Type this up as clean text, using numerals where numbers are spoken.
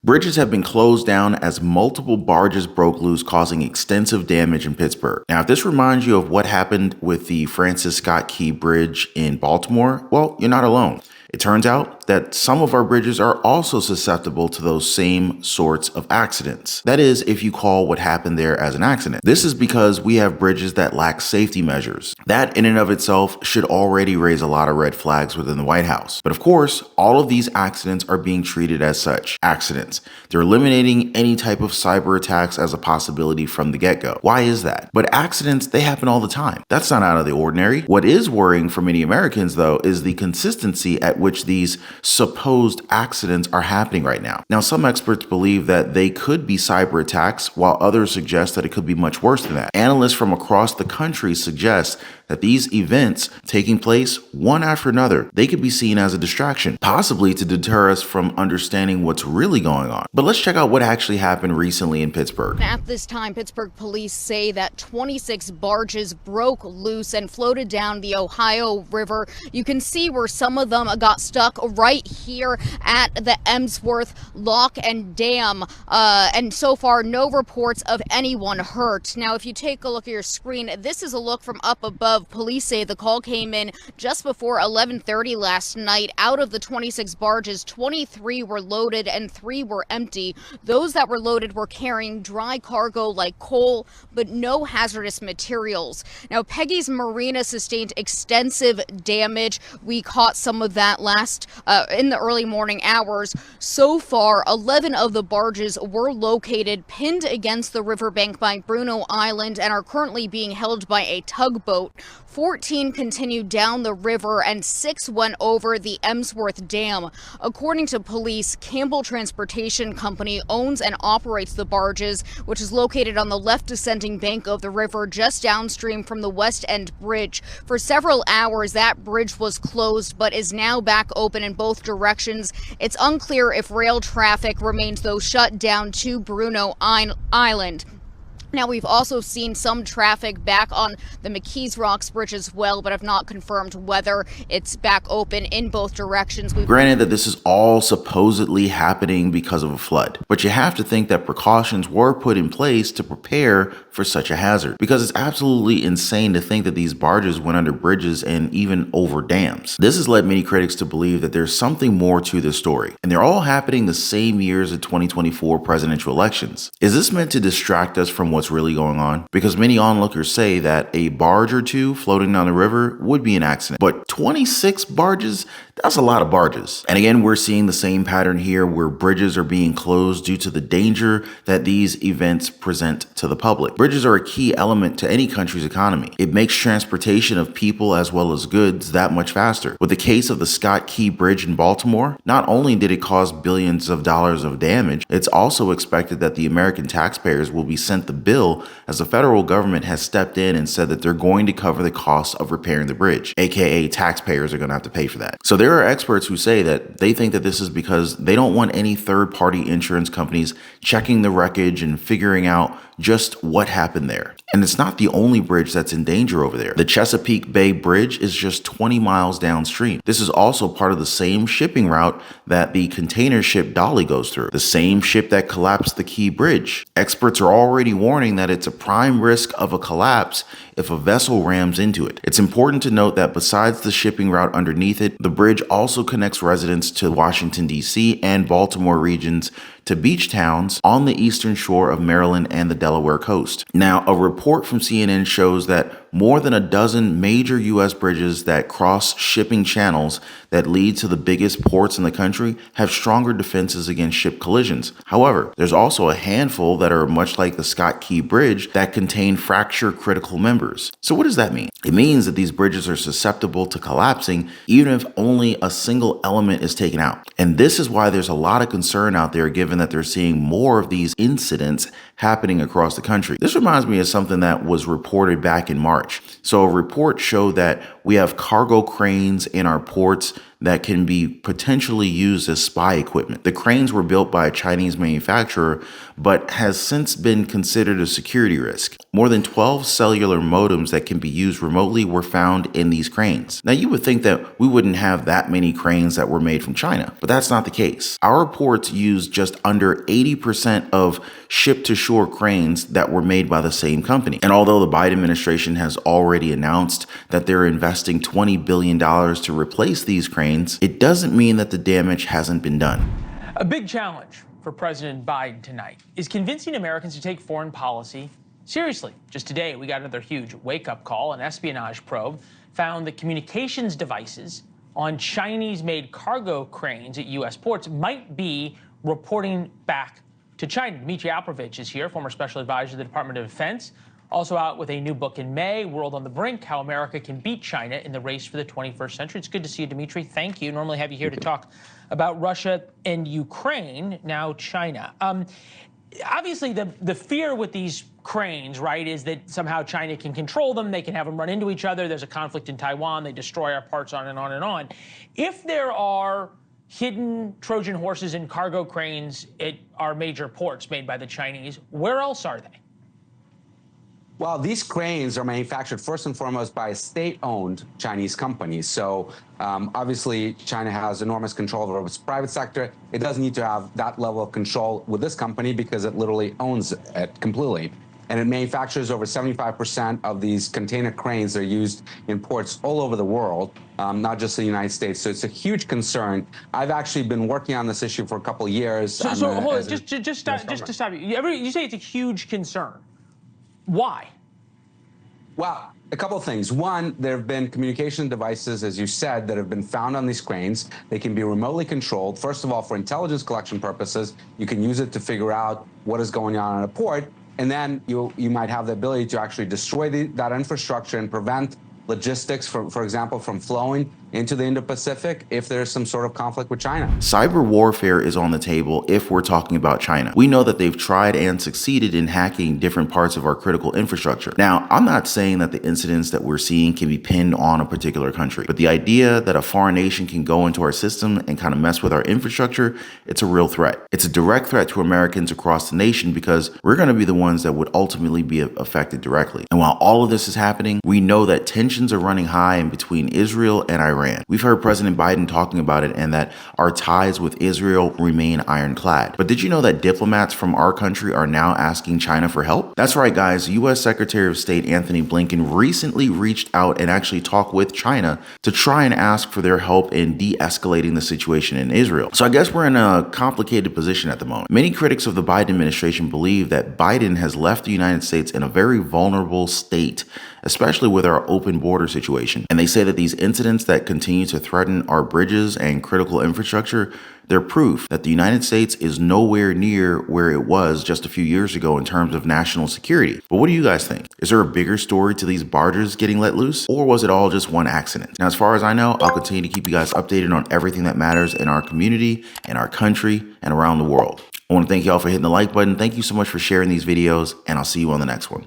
Bridges have been closed down as multiple barges broke loose, causing extensive damage in Pittsburgh. Now, if this reminds you of what happened with the Francis Scott Key Bridge in Baltimore, well, you're not alone. It turns out that some of our bridges are also susceptible to those same sorts of accidents. That is, if you call what happened there as an accident. This is because we have bridges that lack safety measures. That in and of itself should already raise a lot of red flags within the White House. But of course, all of these accidents are being treated as such, accidents. They're eliminating any type of cyber attacks as a possibility from the get-go. Why is that? But accidents, they happen all the time. That's not out of the ordinary. What is worrying for many Americans, though, is the consistency at which these supposed accidents are happening right now. Now, some experts believe that they could be cyber attacks, while others suggest that it could be much worse than that. Analysts from across the country suggest that these events taking place one after another, they could be seen as a distraction, possibly to deter us from understanding what's really going on. But let's check out what actually happened recently in Pittsburgh. At this time, Pittsburgh police say that 26 barges broke loose and floated down the Ohio River. You can see where some of them got stuck right here at the Emsworth Lock and Dam. And so far, no reports of anyone hurt. Now, if you take a look at your screen, this is a look from up above. Police say the call came in just before 11:30 last night. Out of the 26 barges, 23 were loaded and 3 were empty. Those that were loaded were carrying dry cargo like coal, but no hazardous materials. Now, Peggy's Marina sustained extensive damage. We caught some of that in the early morning hours. So far, 11 of the barges were located pinned against the riverbank by Bruno Island and are currently being held by a tugboat. 14 continued down the river and 6 went over the Emsworth Dam. According to police, Campbell Transportation Company owns and operates the barges, which is located on the left descending bank of the river just downstream from the West End Bridge. For several hours, that bridge was closed but is now back open in both directions. It's unclear if rail traffic remains, though, shut down to Bruno Island. Now, we've also seen some traffic back on the McKees Rocks Bridge as well, but have not confirmed whether it's back open in both directions. Granted that this is all supposedly happening because of a flood, but you have to think that precautions were put in place to prepare for such a hazard, because it's absolutely insane to think that these barges went under bridges and even over dams. This has led many critics to believe that there's something more to this story, and they're all happening the same year as the 2024 presidential elections. Is this meant to distract us from what's really going on? Because many onlookers say that a barge or two floating down the river would be an accident, but 26 barges, that's a lot of barges. And again, we're seeing the same pattern here where bridges are being closed due to the danger that these events present to the public. Bridges are a key element to any country's economy. It makes transportation of people as well as goods that much faster. With the case of the Scott Key Bridge in Baltimore, not only did it cause billions of dollars of damage, it's also expected that the American taxpayers will be sent the bill, as the federal government has stepped in and said that they're going to cover the cost of repairing the bridge, aka taxpayers are going to have to pay for that. So there are experts who say that they think that this is because they don't want any third-party insurance companies checking the wreckage and figuring out just what happened there. And it's not the only bridge that's in danger over there. The Chesapeake Bay Bridge is just 20 miles downstream. This is also part of the same shipping route that the container ship Dolly goes through, the same ship that collapsed the Key Bridge. Experts are already warning that it's a prime risk of a collapse if a vessel rams into it. It's important to note that besides the shipping route underneath it, the bridge also connects residents to Washington, D.C. and Baltimore regions to beach towns on the eastern shore of Maryland and the Delaware coast. Now, a report from CNN shows that more than a dozen major U.S. bridges that cross shipping channels that lead to the biggest ports in the country have stronger defenses against ship collisions. However, there's also a handful that are much like the Scott Key Bridge that contain fracture critical members. So what does that mean? It means that these bridges are susceptible to collapsing even if only a single element is taken out. And this is why there's a lot of concern out there, given that they're seeing more of these incidents happening across the country. This reminds me of something that was reported back in March. So a report showed that We have cargo cranes in our ports that can be potentially used as spy equipment. The cranes were built by a Chinese manufacturer, but has since been considered a security risk. More than 12 cellular modems that can be used remotely were found in these cranes. Now, you would think that we wouldn't have that many cranes that were made from China, but that's not the case. Our ports use just under 80% of ship-to-shore cranes that were made by the same company. And although the Biden administration has already announced that they're investing $20 billion to replace these cranes, it doesn't mean that the damage hasn't been done. A big challenge for President Biden tonight is convincing Americans to take foreign policy seriously. Just today, we got another huge wake-up call. An espionage probe found that communications devices on Chinese-made cargo cranes at U.S. ports might be reporting back to China. Dmitry Alperovich is here, former special advisor to the Department of Defense. Also out with a new book in May, World on the Brink, How America Can Beat China in the Race for the 21st Century. It's good to see you, Dmitry. Thank you. Normally have you here to talk about Russia and Ukraine, now China. Obviously, the fear with these cranes, right, is that somehow China can control them. They can have them run into each other. There's a conflict in Taiwan. They destroy our parts, on and on and on. If there are hidden Trojan horses and cargo cranes at our major ports made by the Chinese, where else are they? Well, these cranes are manufactured first and foremost by a state-owned Chinese company. So obviously, China has enormous control over its private sector. It doesn't need to have that level of control with this company because it literally owns it completely. And it manufactures over 75% of these container cranes that are used in ports all over the world, not just the United States. So it's a huge concern. I've actually been working on this issue for a couple of years. So hold on, just to stop you. You say it's a huge concern. Why? Well, a couple of things. One, there have been communication devices, as you said, that have been found on these cranes. They can be remotely controlled. First of all, for intelligence collection purposes, you can use it to figure out what is going on in a port. And then you might have the ability to actually destroy that infrastructure and prevent logistics, for example, from flowing into the Indo-Pacific if there's some sort of conflict with China. Cyber warfare is on the table if we're talking about China. We know that they've tried and succeeded in hacking different parts of our critical infrastructure. Now, I'm not saying that the incidents that we're seeing can be pinned on a particular country, but the idea that a foreign nation can go into our system and kind of mess with our infrastructure, it's a real threat. It's a direct threat to Americans across the nation because we're going to be the ones that would ultimately be affected directly. And while all of this is happening, we know that tensions are running high in between Israel and Iran. We've heard President Biden talking about it and that our ties with Israel remain ironclad. But did you know that diplomats from our country are now asking China for help? That's right, guys. U.S. Secretary of State Anthony Blinken recently reached out and actually talked with China to try and ask for their help in de-escalating the situation in Israel. So I guess we're in a complicated position at the moment. Many critics of the Biden administration believe that Biden has left the United States in a very vulnerable state, especially with our open border situation. And they say that these incidents that continue to threaten our bridges and critical infrastructure, they're proof that the United States is nowhere near where it was just a few years ago in terms of national security. But what do you guys think? Is there a bigger story to these barges getting let loose? Or was it all just one accident? Now, as far as I know, I'll continue to keep you guys updated on everything that matters in our community, in our country, and around the world. I want to thank y'all for hitting the like button. Thank you so much for sharing these videos, and I'll see you on the next one.